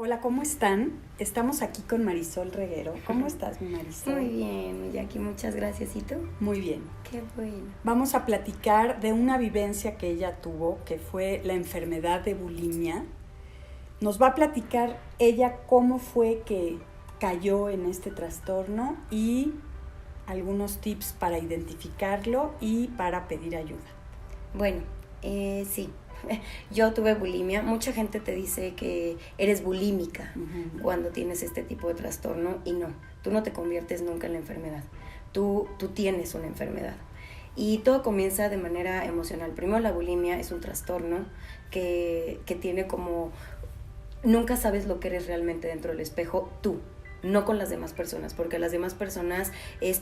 Hola, ¿cómo están? Estamos aquí con Marisol Reguero. ¿Cómo estás, mi Marisol? Muy bien, Jackie, muchas gracias. ¿Y tú? Muy bien. Qué bueno. Vamos a platicar de una vivencia que ella tuvo, que fue la enfermedad de bulimia. Nos va a platicar ella cómo fue que cayó en este trastorno y algunos tips para identificarlo y para pedir ayuda. Bueno, sí. Yo tuve bulimia. Mucha gente te dice que eres bulímica cuando tienes este tipo de trastorno y no, tú no te conviertes nunca en la enfermedad. Tú tienes una enfermedad. Y todo comienza de manera emocional. Primero, la bulimia es un trastorno que tiene como... Nunca sabes lo que eres realmente dentro del espejo, tú, no con las demás personas, porque las demás personas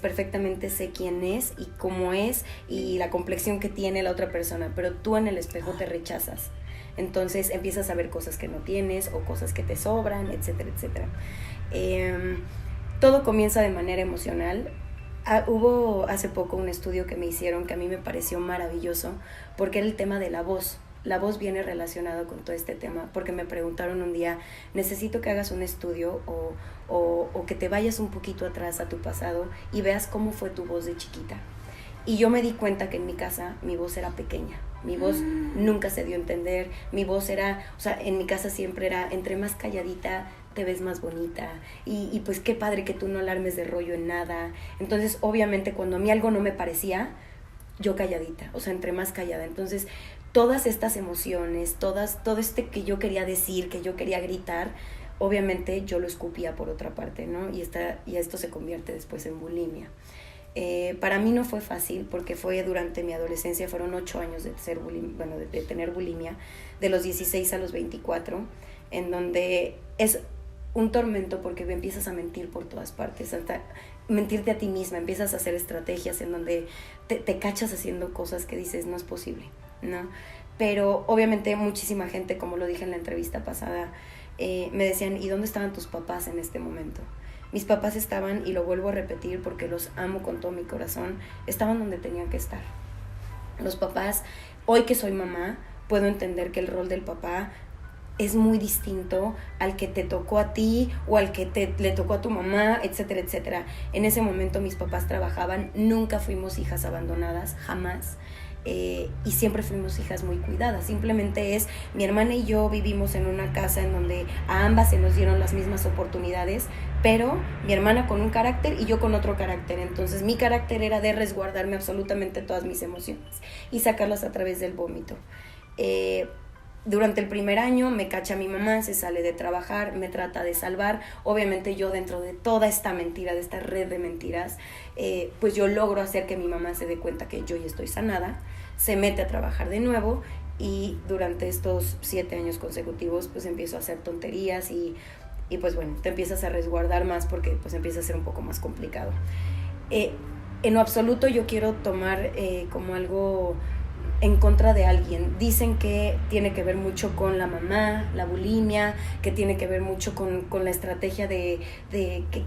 perfectamente sé quién es y cómo es y la complexión que tiene la otra persona, pero tú en el espejo te rechazas. Entonces empiezas a ver cosas que no tienes o cosas que te sobran, etcétera, etcétera. Todo comienza de manera emocional. Hubo hace poco un estudio que me hicieron que a mí me pareció maravilloso porque era el tema de la voz. La voz viene relacionada con todo este tema, porque me preguntaron un día, necesito que hagas un estudio o que te vayas un poquito atrás a tu pasado y veas cómo fue tu voz de chiquita. Y yo me di cuenta que en mi casa mi voz era pequeña, mi voz nunca se dio a entender, mi voz era, o sea, en mi casa siempre era, entre más calladita te ves más bonita y pues qué padre que tú no alarmes de rollo en nada. Entonces, obviamente, cuando a mí algo no me parecía, yo calladita, o sea, entre más callada. Entonces, todas estas emociones, todo que yo quería decir, que yo quería gritar, obviamente yo lo escupía por otra parte, ¿no? Y esto se convierte después en bulimia. Para mí no fue fácil porque fue durante mi adolescencia, fueron 8 años de tener bulimia, de los 16 a los 24, en donde es un tormento porque empiezas a mentir por todas partes, hasta mentirte a ti misma, empiezas a hacer estrategias en donde te cachas haciendo cosas que dices no es posible, ¿no? Pero obviamente muchísima gente, como lo dije en la entrevista pasada, me decían, ¿y dónde estaban tus papás en este momento? Mis papás estaban, y lo vuelvo a repetir porque los amo con todo mi corazón, estaban donde tenían que estar. Los papás, hoy que soy mamá, puedo entender que el rol del papá es muy distinto al que te tocó a ti o al que le tocó a tu mamá, etcétera, etcétera. En ese momento mis papás trabajaban, nunca fuimos hijas abandonadas, jamás. Y siempre fuimos hijas muy cuidadas. Simplemente mi hermana y yo vivimos en una casa en donde a ambas se nos dieron las mismas oportunidades, pero mi hermana con un carácter y yo con otro carácter. Entonces mi carácter era de resguardarme absolutamente todas mis emociones y sacarlas a través del vómito. Durante el primer año me cacha mi mamá, se sale de trabajar, me trata de salvar. Obviamente yo, dentro de toda esta mentira, de esta red de mentiras, pues yo logro hacer que mi mamá se dé cuenta que yo ya estoy sanada, se mete a trabajar de nuevo y durante estos 7 años consecutivos pues empiezo a hacer tonterías y pues bueno, te empiezas a resguardar más porque pues empieza a ser un poco más complicado. En lo absoluto yo quiero tomar como algo en contra de alguien. Dicen que tiene que ver mucho con la mamá, la bulimia, que tiene que ver mucho con la estrategia que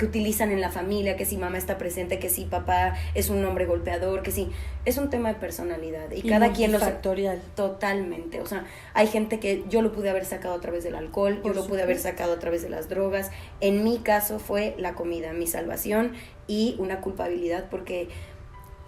utilizan en la familia, que si mamá está presente, que si papá es un hombre golpeador, que si es un tema de personalidad y cada quien lo factorial. Totalmente, o sea, hay gente que yo lo pude haber sacado a través del alcohol, yo lo pude haber sacado a través de las drogas. En mi caso fue la comida, mi salvación y una culpabilidad porque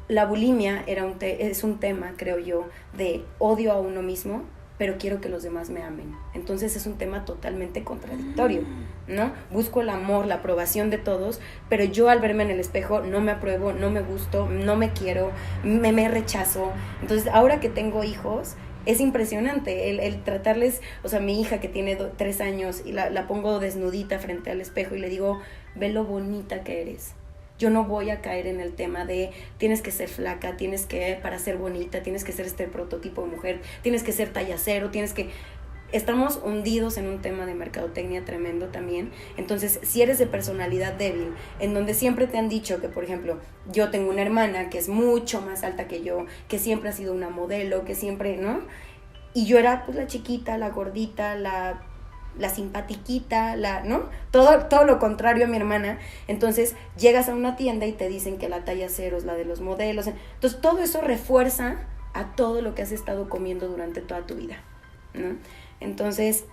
la bulimia es un tema, creo yo, de odio a uno mismo, pero quiero que los demás me amen. Entonces es un tema totalmente contradictorio, ¿no? Busco el amor, la aprobación de todos, pero yo al verme en el espejo no me apruebo, no me gusto, no me quiero, me rechazo. Entonces ahora que tengo hijos, es impresionante el tratarles, o sea, mi hija que tiene 3 años y la pongo desnudita frente al espejo y le digo, ve lo bonita que eres. Yo no voy a caer en el tema de tienes que ser flaca, tienes que, para ser bonita, tienes que ser este prototipo de mujer, tienes que ser talla cero, Estamos hundidos en un tema de mercadotecnia tremendo también. Entonces, si eres de personalidad débil, en donde siempre te han dicho que, por ejemplo, yo tengo una hermana que es mucho más alta que yo, que siempre ha sido una modelo, que siempre, ¿no? Y yo era pues la chiquita, la gordita, la simpatiquita, ¿no? Todo lo contrario a mi hermana. Entonces llegas a una tienda y te dicen que la talla 0 es la de los modelos. Entonces todo eso refuerza a todo lo que has estado comiendo durante toda tu vida, ¿no? Entonces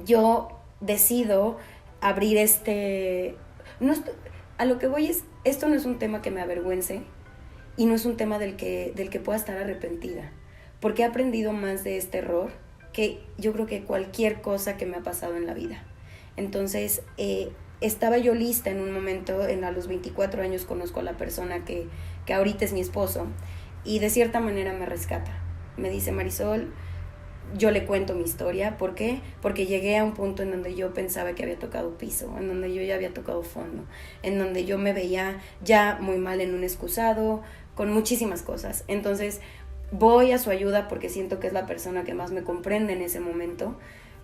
yo decido abrir no, a lo que voy es, esto no es un tema que me avergüence y no es un tema del que pueda estar arrepentida, porque he aprendido más de este error que yo creo que cualquier cosa que me ha pasado en la vida. Entonces, estaba yo lista en un momento, a los 24 años conozco a la persona que ahorita es mi esposo, y de cierta manera me rescata. Me dice: Marisol, yo le cuento mi historia. ¿Por qué? Porque llegué a un punto en donde yo pensaba que había tocado piso, en donde yo ya había tocado fondo, en donde yo me veía ya muy mal en un excusado, con muchísimas cosas. Entonces, voy a su ayuda porque siento que es la persona que más me comprende en ese momento,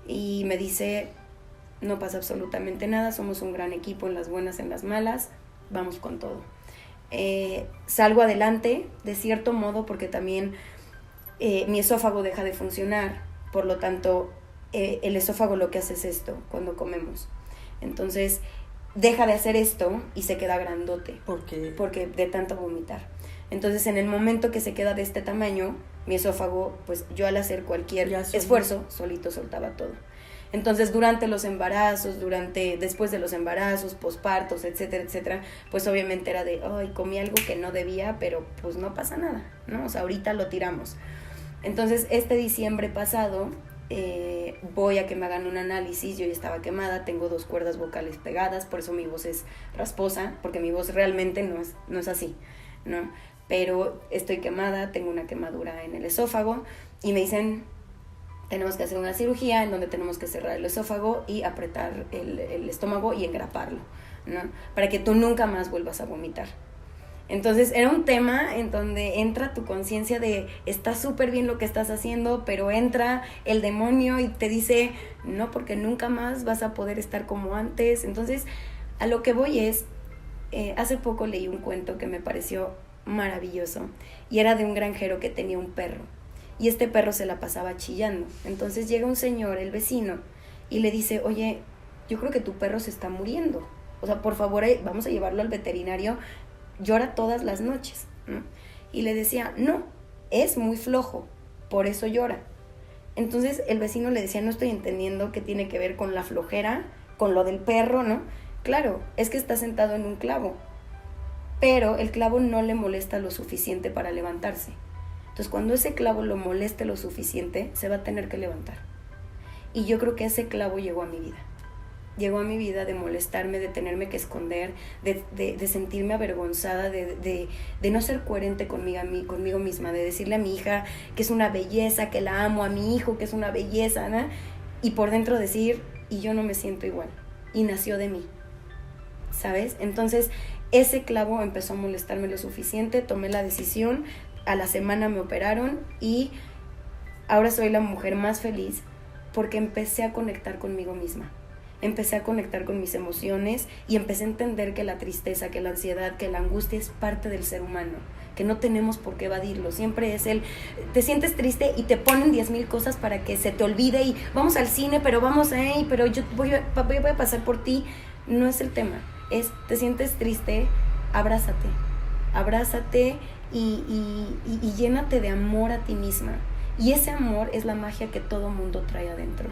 y me dice: no pasa absolutamente nada, somos un gran equipo en las buenas, en las malas, vamos con todo. Salgo adelante, de cierto modo, porque también mi esófago deja de funcionar, por lo tanto, el esófago lo que hace es esto, cuando comemos. Entonces, deja de hacer esto y se queda grandote. ¿Por qué? Porque de tanto vomitar. Entonces, en el momento que se queda de este tamaño, mi esófago, pues yo al hacer cualquier esfuerzo, solito soltaba todo. Entonces, durante los embarazos, después de los embarazos, pospartos, etcétera, etcétera, pues obviamente era de, ay, comí algo que no debía, pero pues no pasa nada, ¿no? O sea, ahorita lo tiramos. Entonces, este diciembre pasado, voy a que me hagan un análisis. Yo ya estaba quemada, tengo 2 cuerdas vocales pegadas, por eso mi voz es rasposa, porque mi voz realmente no es así, ¿no? Pero estoy quemada, tengo una quemadura en el esófago, y me dicen: tenemos que hacer una cirugía en donde tenemos que cerrar el esófago y apretar el estómago y engraparlo, ¿no? Para que tú nunca más vuelvas a vomitar. Entonces, era un tema en donde entra tu conciencia de, está súper bien lo que estás haciendo, pero entra el demonio y te dice, no, porque nunca más vas a poder estar como antes. Entonces, a lo que voy es, hace poco leí un cuento que me pareció maravilloso, y era de un granjero que tenía un perro, y este perro se la pasaba chillando. Entonces llega un señor, el vecino, y le dice: oye, yo creo que tu perro se está muriendo, o sea, por favor, vamos a llevarlo al veterinario, llora todas las noches, ¿no? Y le decía: no, es muy flojo, por eso llora. Entonces el vecino le decía: no estoy entendiendo qué tiene que ver con la flojera, con lo del perro, ¿no? Claro, es que está sentado en un clavo, pero el clavo no le molesta lo suficiente para levantarse. Entonces, cuando ese clavo lo moleste lo suficiente, se va a tener que levantar. Y yo creo que ese clavo llegó a mi vida. Llegó a mi vida de molestarme, de tenerme que esconder, de sentirme avergonzada, de no ser coherente conmigo misma, de decirle a mi hija que es una belleza, que la amo, a mi hijo que es una belleza, ¿no? Y por dentro decir, y yo no me siento igual. Y nació de mí, ¿sabes? Entonces, ese clavo empezó a molestarme lo suficiente, tomé la decisión. A la semana me operaron y ahora soy la mujer más feliz porque empecé a conectar conmigo misma. Empecé a conectar con mis emociones y empecé a entender que la tristeza, que la ansiedad, que la angustia es parte del ser humano, que no tenemos por qué evadirlo. Siempre es te sientes triste y te ponen 10,000 cosas para que se te olvide, y vamos al cine, pero pero yo voy a pasar por ti. No es el tema, te sientes triste, abrázate y llénate de amor a ti misma. Y ese amor es la magia que todo mundo trae adentro.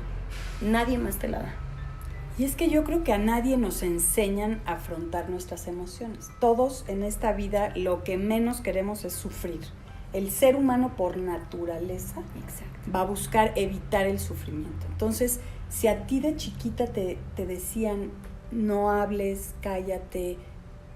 Nadie más te la da. Y es que yo creo que a nadie nos enseñan a afrontar nuestras emociones. Todos en esta vida lo que menos queremos es sufrir. El ser humano por naturaleza va a buscar evitar el sufrimiento. Entonces, si a ti de chiquita te decían, no hables, cállate,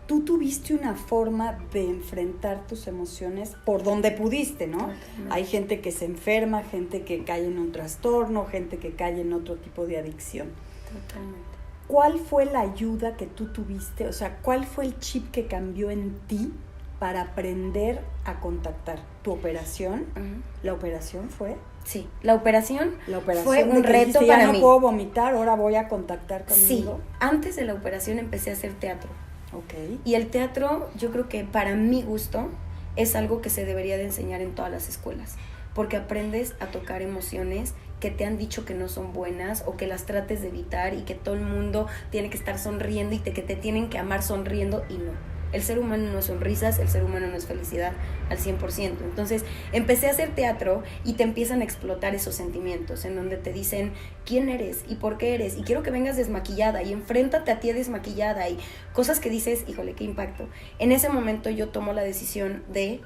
tú tuviste una forma de enfrentar tus emociones por donde pudiste, ¿no? Totalmente. Hay gente que se enferma, gente que cae en un trastorno, gente que cae en otro tipo de adicción. Totalmente. ¿Cuál fue la ayuda que tú tuviste? O sea, ¿cuál fue el chip que cambió en ti para aprender a contactar? ¿Tu operación? Uh-huh. ¿La operación fue? Sí, la operación de fue un que reto dijiste, para ya mí. no puedo vomitar, ahora voy a contactar conmigo. Sí, antes de la operación empecé a hacer teatro. Okay. Y el teatro, yo creo que para mi gusto, es algo que se debería de enseñar en todas las escuelas, porque aprendes a tocar emociones que te han dicho que no son buenas o que las trates de evitar, y que todo el mundo tiene que estar sonriendo y que te tienen que amar sonriendo, y no. El ser humano no son risas, el ser humano no es felicidad al 100%. Entonces empecé a hacer teatro y te empiezan a explotar esos sentimientos en donde te dicen quién eres y por qué eres y quiero que vengas desmaquillada y enfréntate a ti desmaquillada y cosas que dices, híjole, qué impacto. En ese momento yo tomo la decisión de,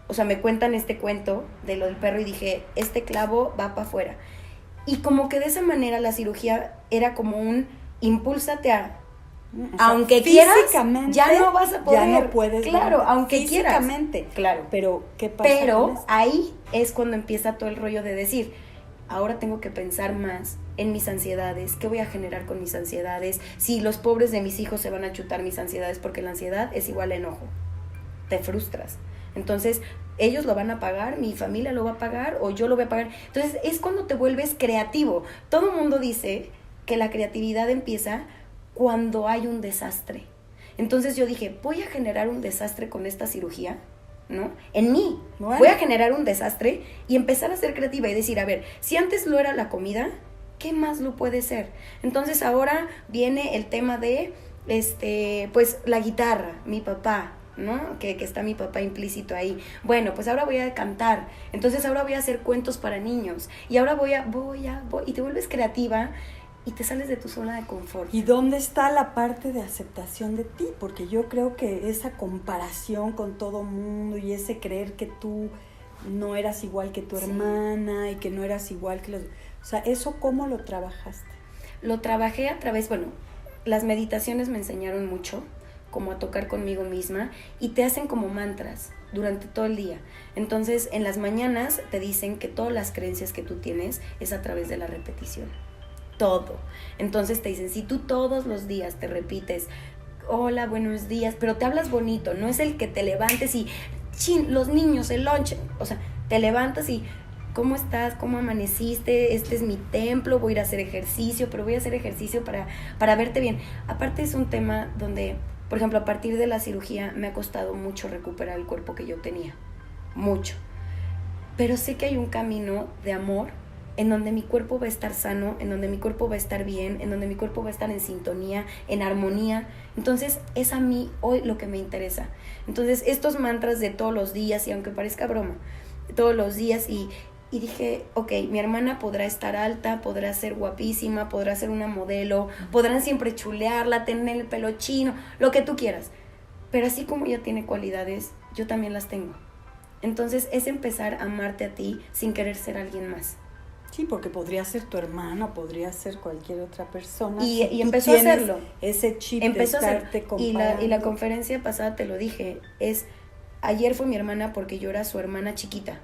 o sea, me cuentan este cuento de lo del perro y dije, este clavo va para afuera. Y como que de esa manera la cirugía era como un impúlsate a... O sea, aunque quieras, ya no vas a poder. Ya no puedes. Claro, aunque físicamente. Quieras. Claro. Pero, ¿qué pasa? Pero ahí es cuando empieza todo el rollo de decir, ahora tengo que pensar más en mis ansiedades, qué voy a generar con mis ansiedades, si los pobres de mis hijos se van a chutar mis ansiedades, porque la ansiedad es igual a enojo. Te frustras. Entonces, ellos lo van a pagar, mi familia lo va a pagar, o yo lo voy a pagar. Entonces, es cuando te vuelves creativo. Todo el mundo dice que la creatividad empieza cuando hay un desastre. Entonces yo dije, voy a generar un desastre con esta cirugía, ¿no? En mí. Bueno. Voy a generar un desastre y empezar a ser creativa y decir, a ver, si antes lo era la comida, ¿qué más lo puede ser? Entonces ahora viene el tema de, pues la guitarra, mi papá, ¿no? Que está mi papá implícito ahí. Bueno, pues ahora voy a cantar. Entonces ahora voy a hacer cuentos para niños. Y ahora voy y te vuelves creativa y te sales de tu zona de confort. ¿Y dónde está la parte de aceptación de ti? Porque yo creo que esa comparación con todo mundo y ese creer que tú no eras igual que tu hermana y que no eras igual que los... O sea, ¿eso cómo lo trabajaste? Lo trabajé a través, bueno, las meditaciones me enseñaron mucho, como a tocar conmigo misma, y te hacen como mantras durante todo el día. Entonces, en las mañanas te dicen que todas las creencias que tú tienes es a través de la repetición. Todo. Entonces te dicen, si tú todos los días te repites, hola, buenos días, pero te hablas bonito, no es el que te levantes y, los niños, el lunch, o sea, te levantas y, ¿cómo estás? ¿Cómo amaneciste? Este es mi templo, voy a ir a hacer ejercicio, pero voy a hacer ejercicio para verte bien. Aparte es un tema donde, por ejemplo, a partir de la cirugía me ha costado mucho recuperar el cuerpo que yo tenía, mucho. Pero sé que hay un camino de amor en donde mi cuerpo va a estar sano, en donde mi cuerpo va a estar bien, en donde mi cuerpo va a estar en sintonía, en armonía. Entonces, es a mí hoy lo que me interesa. Entonces, estos mantras de todos los días, y aunque parezca broma, todos los días, y dije, ok, mi hermana podrá estar alta, podrá ser guapísima, podrá ser una modelo, podrán siempre chulearla, tener el pelo chino, lo que tú quieras. Pero así como ella tiene cualidades, yo también las tengo. Entonces, es empezar a amarte a ti sin querer ser alguien más. Sí, porque podría ser tu hermano, podría ser cualquier otra persona. Y empezó a hacerlo. Ese chip empezó de estarte comparando. Y la conferencia pasada te lo dije, ayer fue mi hermana porque yo era su hermana chiquita.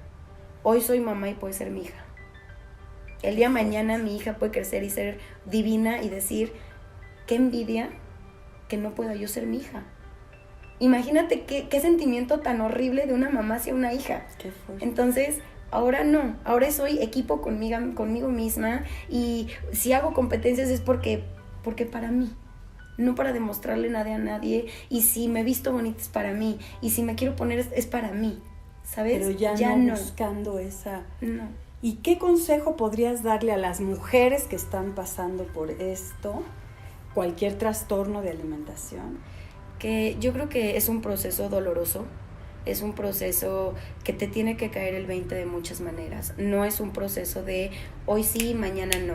Hoy soy mamá y puede ser mi hija. El día de mañana mi hija puede crecer y ser divina y decir, qué envidia que no pueda yo ser mi hija. Imagínate qué sentimiento tan horrible de una mamá hacia una hija. Qué fuerte. Entonces, ahora no, ahora soy equipo conmigo misma, y si hago competencias es porque para mí, no para demostrarle nada a nadie, y si me visto bonita es para mí, y si me quiero poner es para mí, ¿sabes? Pero ya no buscando esa... No. ¿Y qué consejo podrías darle a las mujeres que están pasando por esto, cualquier trastorno de alimentación? Que yo creo que es un proceso doloroso. Es un proceso que te tiene que caer el 20 de muchas maneras. No es un proceso de hoy sí, mañana no.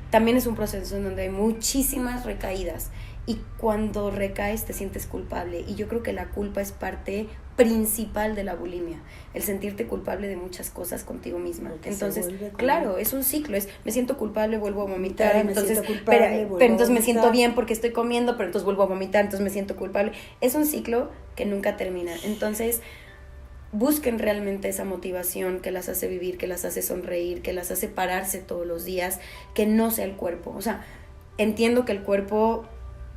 También es un proceso en donde hay muchísimas recaídas. Y cuando recaes te sientes culpable. Y yo creo que la culpa es parte principal de la bulimia. El sentirte culpable de muchas cosas contigo misma. Porque entonces, claro, es un ciclo. Me siento culpable, vuelvo a vomitar. Entonces, pero entonces me siento bien porque estoy comiendo, pero entonces vuelvo a vomitar, entonces me siento culpable. Es un ciclo que nunca termina. Entonces, busquen realmente esa motivación que las hace vivir, que las hace sonreír, que las hace pararse todos los días, que no sea el cuerpo. O sea, entiendo que el cuerpo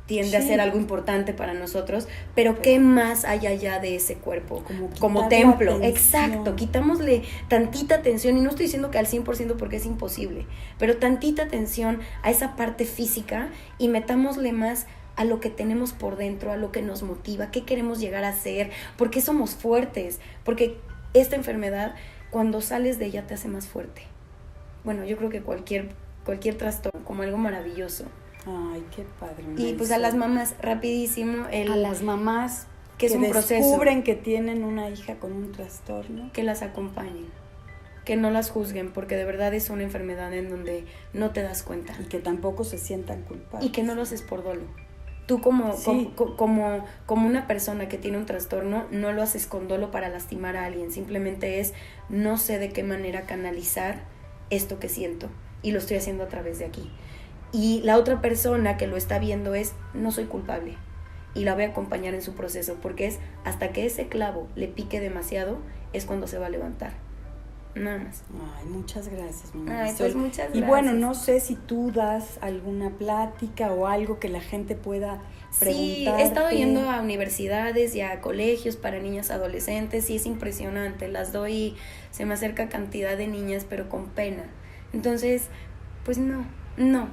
tiende a ser algo importante para nosotros, pero ¿qué más hay allá de ese cuerpo? Como templo. Exacto, quitámosle tantita atención, y no estoy diciendo que al 100% porque es imposible, pero tantita atención a esa parte física y metámosle más a lo que tenemos por dentro, a lo que nos motiva, qué queremos llegar a ser, por qué somos fuertes, porque esta enfermedad, cuando sales de ella, te hace más fuerte. Bueno, yo creo que cualquier trastorno, como algo maravilloso. Ay, qué padre. Y pues a las mamás, rapidísimo. A las mamás, que es un proceso. Descubren que tienen una hija con un trastorno. Que las acompañen, que no las juzguen, porque de verdad es una enfermedad en donde no te das cuenta. Y que tampoco se sientan culpables. Y que no lo haces por dolo. Tú como una persona que tiene un trastorno, no lo haces con dolo para lastimar a alguien. Simplemente es, no sé de qué manera canalizar esto que siento. Y lo estoy haciendo a través de aquí. Y la otra persona que lo está viendo es, no soy culpable. Y la voy a acompañar en su proceso, porque es hasta que ese clavo le pique demasiado, es cuando se va a levantar. Nada más. Ay, muchas gracias, Ay, pues muchas gracias. Y bueno, no sé si tú das alguna plática o algo que la gente pueda preguntarte. Sí, he estado yendo a universidades y a colegios para niñas adolescentes y es impresionante. Las doy, se me acerca cantidad de niñas, pero con pena. Entonces, pues no,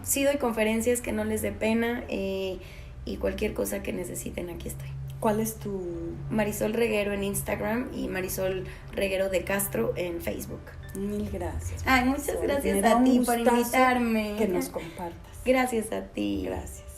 sí doy conferencias, que no les dé pena, y cualquier cosa que necesiten, aquí estoy. ¿Cuál es tu...? Marisol Reguero en Instagram y Marisol Reguero de Castro en Facebook. Mil gracias. Ay, muchas gracias a ti por invitarme. Que nos compartas. Gracias a ti. Gracias.